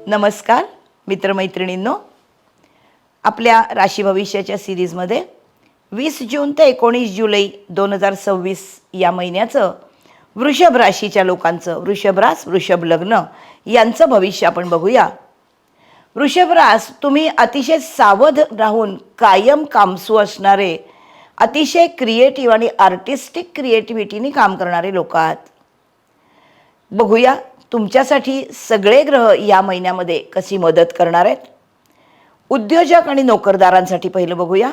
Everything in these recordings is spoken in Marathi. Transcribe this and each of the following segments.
नमस्कार मित्रमैत्रिणींनो, आपल्या राशी भविष्याच्या सिरीजमध्ये 20 जून ते 19 जुलै 2026 या महिन्याचं वृषभ राशीच्या लोकांचं, वृषभ रास वृषभ लग्न यांचं भविष्य आपण बघूया. वृषभ रास तुम्ही अतिशय सावध राहून कायम कामसू असणारे, अतिशय क्रिएटिव्ह आणि आर्टिस्टिक क्रिएटिव्हिटीने काम करणारे लोक आहात. बघूया तुमच्यासाठी सगळे ग्रह या महिन्यामध्ये कशी मदत करणार आहेत. उद्योजक आणि नोकरदारांसाठी पहिलं बघूया.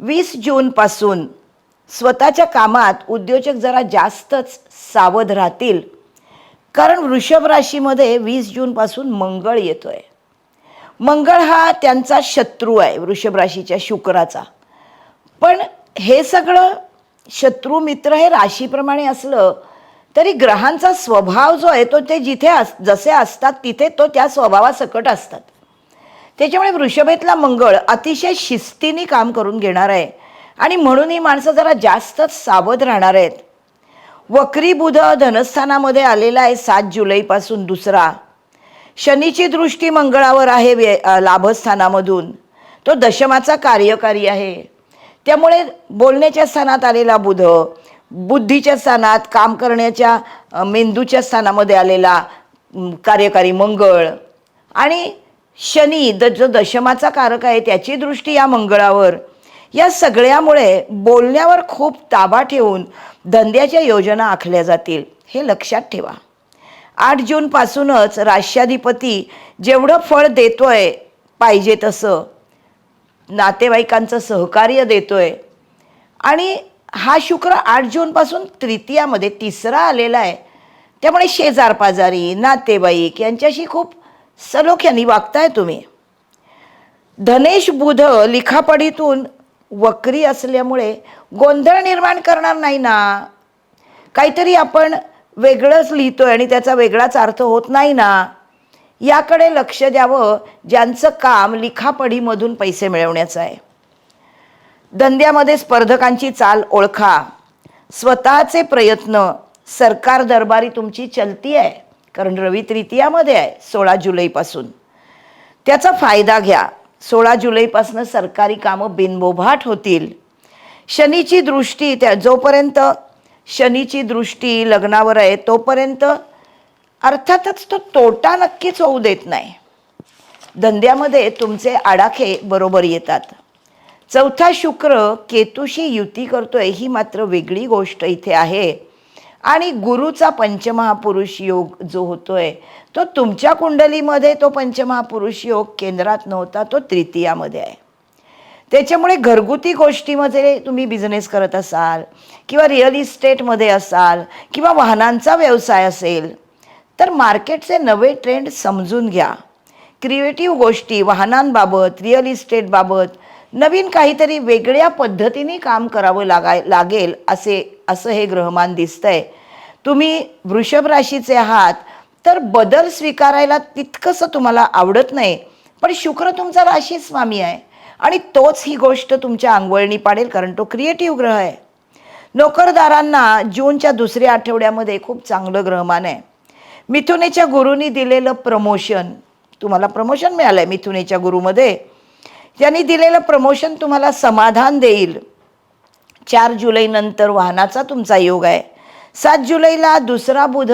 20 जूनपासून स्वतःच्या कामात उद्योजक जरा जास्तच सावध राहतील, कारण वृषभ राशीमध्ये 20 जूनपासून मंगळ येतोय. मंगळ हा त्यांचा शत्रू आहे, वृषभ राशीच्या शुक्राचा. पण हे सगळं शत्रू मित्र हे राशीप्रमाणे असलं तरी ग्रहांचा स्वभाव जो आहे तो ते जिथे जसे असतात तिथे तो त्या स्वभावासकट असतात. त्याच्यामुळे वृषभेतला मंगळ अतिशय शिस्तीने काम करून घेणार आहे आणि म्हणून ही माणसं जरा जास्तच सावध राहणार आहेत. वक्री बुध धनस्थानामध्ये आलेला आहे 7 जुलैपासून दुसरा. शनीची दृष्टी मंगळावर आहे लाभस्थानामधून. तो दशमाचा कार्यकारी आहे. त्यामुळे बोलण्याच्या स्थानात आलेला बुध, बुद्धीच्या स्थानात काम करण्याच्या मेंदूच्या स्थानामध्ये आलेला कार्यकारी मंगळ आणि शनी जो दशमाचा कारक आहे त्याची दृष्टी या मंगळावर, या सगळ्यामुळे बोलण्यावर खूप ताबा ठेवून धंद्याच्या योजना आखल्या जातील, हे लक्षात ठेवा. 8 जूनपासूनच राष्ट्राधिपती जेवढं फळ देतोय पाहिजे तसं नातेवाईकांचं सहकार्य देतोय आणि हा शुक्र 8 जूनपासून तृतीयामध्ये तिसरा आलेला आहे. त्यामुळे शेजारपाजारी नातेवाईक यांच्याशी खूप सलोख्याने वागताय तुम्ही. धनेश बुध लिखापडीतून वक्री असल्यामुळे गोंधळ निर्माण करणार नाही ना. काहीतरी आपण वेगळंच लिहितोय आणि त्याचा वेगळाच अर्थ होत नाही ना, याकडे लक्ष द्यावं, ज्यांचं काम लिखापडीमधून पैसे मिळवण्याचं आहे. धंद्यामध्ये स्पर्धकांची चाल ओळखा. स्वतःचे प्रयत्न सरकार दरबारी तुमची चलती आहे, कारण रवी तृतीयामध्ये आहे 16 जुलैपासून. त्याचा फायदा घ्या. 16 जुलैपासून सरकारी कामं बिनबोभाट होतील. शनीची दृष्टी जोपर्यंत शनीची दृष्टी लग्नावर आहे तोपर्यंत अर्थातच तो तोटा नक्कीच होऊ देत नाही. धंद्यामध्ये तुमचे आडाखे बरोबर येतात. चौथा शुक्र केतूशी युती करतोय, ही मात्र वेगळी गोष्ट इथे आहे. आणि गुरुचा पंचमहापुरुष योग जो होतोय तो तुमच्या कुंडलीमध्ये, तो पंचमहापुरुष योग केंद्रात नव्हता, तो तृतीयामध्ये आहे. त्याच्यामुळे घरगुती गोष्टीमध्ये तुम्ही बिझनेस करत असाल किंवा रिअल इस्टेटमध्ये असाल किंवा वाहनांचा व्यवसाय असेल तर मार्केटचे नवे ट्रेंड समजून घ्या. क्रिएटिव्ह गोष्टी वाहनांबाबत, रिअल इस्टेटबाबत नवीन काहीतरी वेगळ्या पद्धतीने काम करावं लागेल असं हे ग्रहमान दिसतंय. तुम्ही वृषभ राशीचे आहात तर बदल स्वीकारायला तितकंसं तुम्हाला आवडत नाही, पण शुक्र तुमचा राशी स्वामी आहे आणि तोच ही गोष्ट तुमच्या अंगवळणी पाडेल, कारण तो क्रिएटिव्ह ग्रह आहे. नोकरदारांना जूनच्या दुसऱ्या आठवड्यामध्ये खूप चांगलं ग्रहमान आहे. मिथुनेच्या गुरूंनी दिलेलं प्रमोशन, तुम्हाला प्रमोशन मिळालं आहे. मिथुनेच्या गुरूमध्ये त्यांनी दिलेलं प्रमोशन तुम्हाला समाधान देईल. 4 जुलैनंतर वाहनाचा तुमचा योग आहे. 7 जुलैला दुसरा बुध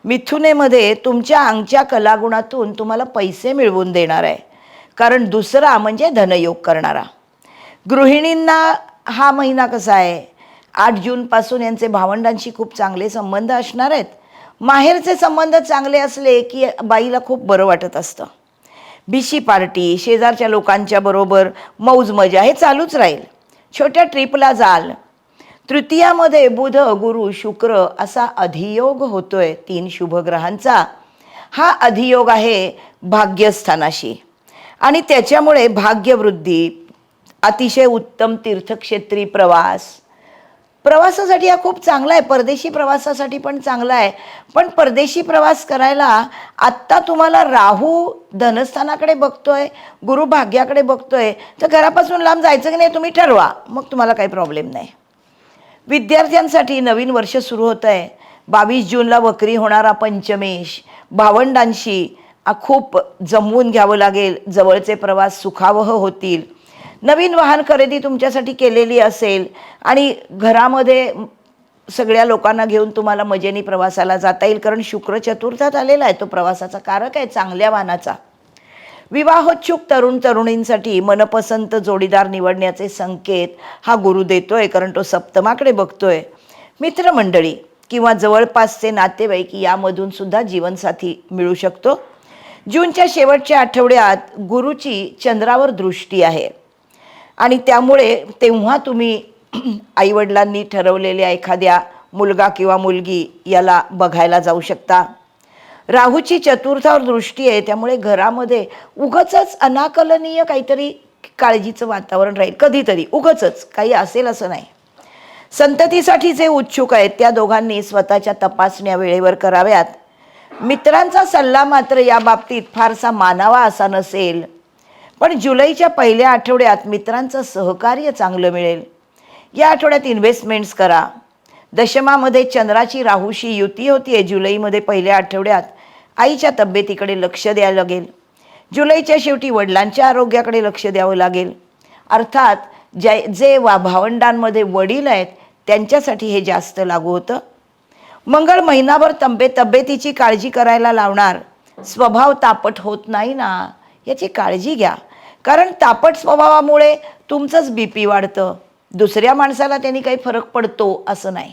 मिथुनेमध्ये तुमच्या अंगच्या कलागुणातून तुम्हाला पैसे मिळवून देणार आहे, कारण दुसरा म्हणजे धनयोग करणारा. गृहिणींना हा महिना कसा आहे, 8 जूनपासून यांचे भावंडांशी खूप चांगले संबंध असणार आहेत. माहेरचे संबंध चांगले असले की बाईला खूप बरं वाटत असतं. बिशी पार्टी, शेजारच्या लोकांच्या बरोबर मौज मजा हे चालूच राहील. छोट्या ट्रिपला जाल. तृतीयामध्ये बुध गुरु शुक्र असा अधियोग होतोय 3 शुभ ग्रहांचा. हा अधियोग आहे भाग्यस्थानाशी आणि त्याच्यामुळे भाग्यवृद्धी, अतिशय उत्तम तीर्थक्षेत्री प्रवासासाठी हा खूप चांगला आहे. परदेशी प्रवासासाठी पण चांगला आहे. पण परदेशी प्रवास करायला आत्ता तुम्हाला राहू धनस्थानाकडे बघतोय, गुरु भाग्याकडे बघतोय, तर घरापासून लांब जायचं की नाही तुम्ही ठरवा, मग तुम्हाला काही प्रॉब्लेम नाही. विद्यार्थ्यांसाठी नवीन वर्ष सुरू होत आहे. 22 जूनला वक्री होणारा पंचमेश भावंडांशी खूप जमवून घ्यावं लागेल, जवळचे प्रवास सुखावह होतील, नवीन वाहन खरेदी तुमच्यासाठी केलेली असेल आणि घरामध्ये सगळ्या लोकांना घेऊन तुम्हाला मजेने प्रवासाला जाता येईल, कारण शुक्र चतुर्थात आलेला आहे, तो प्रवासाचा कारक आहे, चांगल्या वाहनाचा. विवाहोत्सुक तरुण तरुणींसाठी मनपसंत जोडीदार निवडण्याचे संकेत हा गुरु देतोय, कारण तो सप्तमाकडे बघतोय. मित्रमंडळी किंवा जवळपासचे नातेवाईक यामधून सुद्धा जीवनसाथी मिळू शकतो. जूनच्या शेवटच्या आठवड्यात गुरुची चंद्रावर दृष्टी आहे आणि त्यामुळे तेव्हा तुम्ही आईवडिलांनी ठरवलेल्या एखाद्या मुलगा किंवा मुलगी याला बघायला जाऊ शकता. राहूची चतुर्थावर दृष्टी आहे, त्यामुळे घरामध्ये उगाचच अनाकलनीय काहीतरी काळजीचं वातावरण राहील. कधीतरी उगाचच काही असेल असं नाही. संततीसाठी जे उत्सुक आहेत त्या दोघांनी स्वतःच्या तपासण्या वेळेवर कराव्यात. मित्रांचा सल्ला मात्र या बाबतीत फारसा मानावा असा नसेल, पण जुलैच्या पहिल्या आठवड्यात मित्रांचं सहकार्य चांगलं मिळेल. या आठवड्यात इन्व्हेस्टमेंट्स करा. दशमामध्ये चंद्राची राहूशी युती होती आहे जुलैमध्ये पहिल्या आठवड्यात. आईच्या तब्येतीकडे लक्ष द्यावं लागेल. जुलैच्या शेवटी वडिलांच्या आरोग्याकडे लक्ष द्यावं लागेल. अर्थात जे भावंडांमध्ये वडील आहेत त्यांच्यासाठी हे जास्त लागू होतं. मंगळ महिनाभर तब्येतीची काळजी करायला लावणार. स्वभाव तापट होत नाही ना याची काळजी घ्या, कारण तापट स्वभावामुळे तुमचंच BP वाढतं. दुसऱ्या माणसाला त्यांनी काही फरक पडतो असं नाही.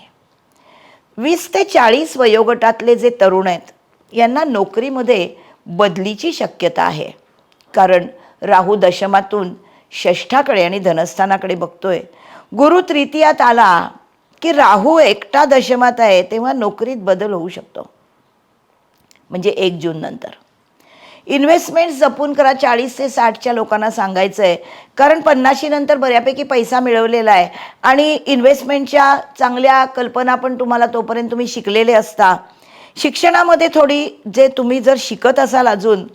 20 ते 40 वयोगटातले जे तरुण आहेत यांना नोकरीमध्ये बदलीची शक्यता आहे, कारण राहू दशमातून षष्ठाकडे आणि धनस्थानाकडे बघतोय. गुरु तृतीयात आला की राहू एकटा दशमात आहे, तेव्हा नोकरीत बदल होऊ शकतो, म्हणजे 1 जून नंतर. इन्व्हेस्टमेंट जपून करा. 40 ते 60च्या लोकांना सांगायचं आहे, कारण 50 नंतर बऱ्यापैकी पैसा मिळवलेला आहे आणि इन्व्हेस्टमेंटच्या चांगल्या कल्पना पण तुम्हाला तोपर्यंत तुम्ही शिकलेले असता. शिक्षणामध्ये थोडी जे तुम्ही जर शिकत असाल अजून,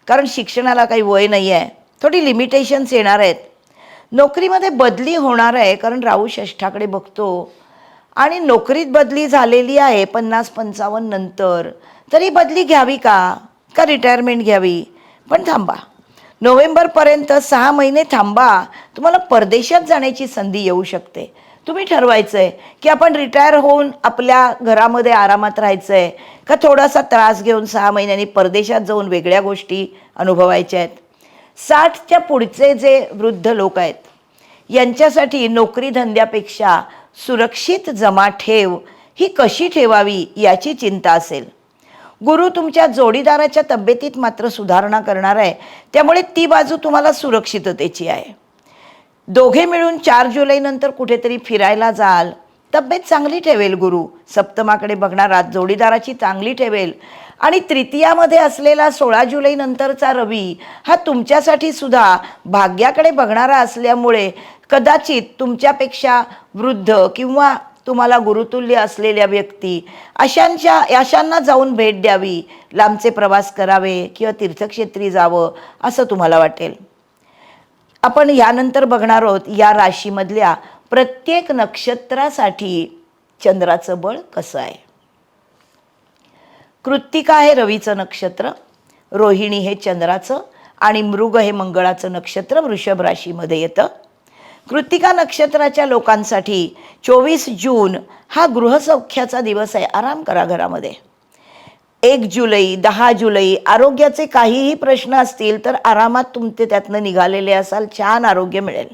कारण शिक्षणाला काही वय नाही आहे, थोडी लिमिटेशन्स येणार आहेत. नोकरीमध्ये बदली होणार आहे, कारण राहू षष्ठाकडे बघतो आणि नोकरीत बदली झालेली आहे 50-55 नंतर. तरी बदली घ्यावी का रिटायरमेंट घ्यावी? पण थांबा, नोव्हेंबरपर्यंत 6 महिने थांबा. तुम्हाला परदेशात जाण्याची संधी येऊ शकते. तुम्ही ठरवायचं आहे की आपण रिटायर होऊन आपल्या घरामध्ये आरामात राहायचं आहे का थोडासा त्रास घेऊन 6 महिन्यांनी परदेशात जाऊन वेगळ्या गोष्टी अनुभवायच्या आहेत. 60च्या पुढचे जे वृद्ध लोक आहेत यांच्यासाठी नोकरी धंद्यापेक्षा सुरक्षित जमा ठेव ही कशी ठेवावी याची चिंता असेल. गुरु तुमच्या जोडीदाराच्या तब्येतीत मात्र सुधारणा करणार आहे, त्यामुळे ती बाजू तुम्हाला सुरक्षिततेची आहे. दोघे मिळून 4 जुलैनंतर कुठेतरी फिरायला जाल, तब्येत चांगली ठेवेल. गुरु सप्तमाकडे बघणारा जोडीदाराची चांगली ठेवेल आणि तृतीयामध्ये असलेला 16 जुलैनंतरचा रवी हा तुमच्यासाठी सुद्धा भाग्याकडे बघणारा असल्यामुळे कदाचित तुमच्यापेक्षा वृद्ध किंवा तुम्हाला गुरुतुल्य असलेल्या व्यक्ती अशांना जाऊन भेट द्यावी, लांबचे प्रवास करावे किंवा तीर्थक्षेत्री जावं असं तुम्हाला वाटेल. आपण यानंतर बघणार आहोत या राशीमधल्या प्रत्येक नक्षत्रासाठी चंद्राचं बळ कसं आहे. कृत्तिका हे रवीचं नक्षत्र, रोहिणी हे चंद्राचं आणि मृग हे मंगळाचं नक्षत्र वृषभ राशीमध्ये येतं. कृत्तिका नक्षत्राच्या लोकांसाठी 24 जून हा गृहसौख्याचा दिवस आहे. आराम करा घरामध्ये. 1 जुलै 10 जुलै आरोग्याचे काहीही प्रश्न असतील तर आरामात तुमचे त्यातनं निघालेले असाल, छान आरोग्य मिळेल.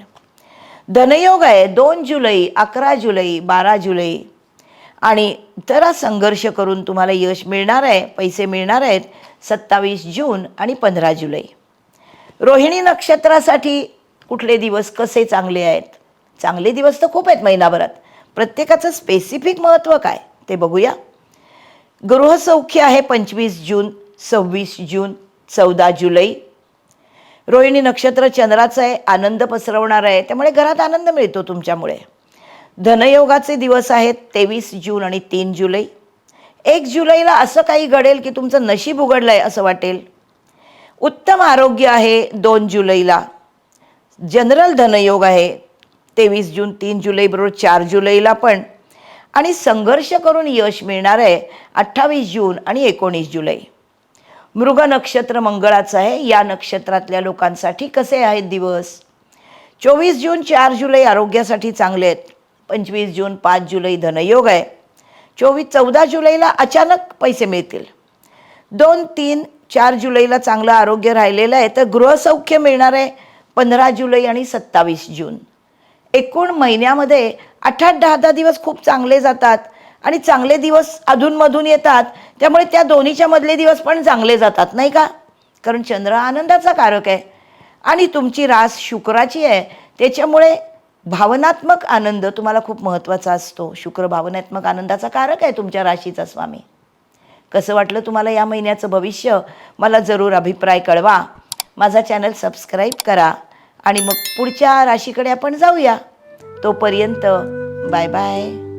धनयोग आहे 2 जुलै 11 जुलै 12 जुलै आणि जरा संघर्ष करून तुम्हाला यश मिळणार आहे, पैसे मिळणार आहेत 27 जून आणि 15 जुलै. रोहिणी नक्षत्रासाठी कुठले दिवस कसे चांगले आहेत? चांगले दिवस तर खूप आहेत महिनाभरात, प्रत्येकाचं स्पेसिफिक महत्त्व काय ते बघूया. गृहसौख्य आहे 25 जून 26 जून 14 जुलै. रोहिणी नक्षत्र चंद्राचं आहे, आनंद पसरवणार आहे, त्यामुळे घरात आनंद मिळतो तुमच्यामुळे. धनयोगाचे दिवस आहेत 23 जून आणि 3 जुलै. 1 जुलैला असं काही घडेल की तुमचं नशीब उघडलं आहे असं वाटेल. उत्तम आरोग्य आहे 2 जुलैला. जनरल धनयोग आहे 23 जून 3 जुलै बरोबर 4 जुलैला पण. आणि संघर्ष करून यश मिळणार आहे 28 जून आणि 19 जुलै. मृग नक्षत्र मंगळाचं आहे. या नक्षत्रातल्या लोकांसाठी कसे आहेत दिवस? 24 जून 4 जुलै आरोग्यासाठी चांगले आहेत. 25 जून 5 जुलै धनयोग आहे. 14 जुलैला अचानक पैसे मिळतील. 2, 3, 4 जुलैला चांगलं आरोग्य राहिलेलं आहे. तर गृहसौख्य मिळणार आहे 15 जुलै आणि 27 जून. एकूण महिन्यामध्ये 8-10 दिवस खूप चांगले जातात आणि चांगले दिवस अधूनमधून येतात. त्यामुळे त्या दोन्हीच्या मधले दिवस पण चांगले जातात, नाही का? कारण चंद्र आनंदाचा कारक आहे आणि तुमची रास शुक्राची आहे. त्याच्यामुळे भावनात्मक आनंद तुम्हाला खूप महत्त्वाचा असतो. शुक्र भावनात्मक आनंदाचा कारक आहे, तुमच्या राशीचा स्वामी. कसं वाटलं तुम्हाला या महिन्याचं भविष्य? मला जरूर अभिप्राय कळवा. माझा चॅनल सबस्क्राईब करा आणि मग पुढच्या राशीकडे आपण जाऊया. तोपर्यंत बाय बाय.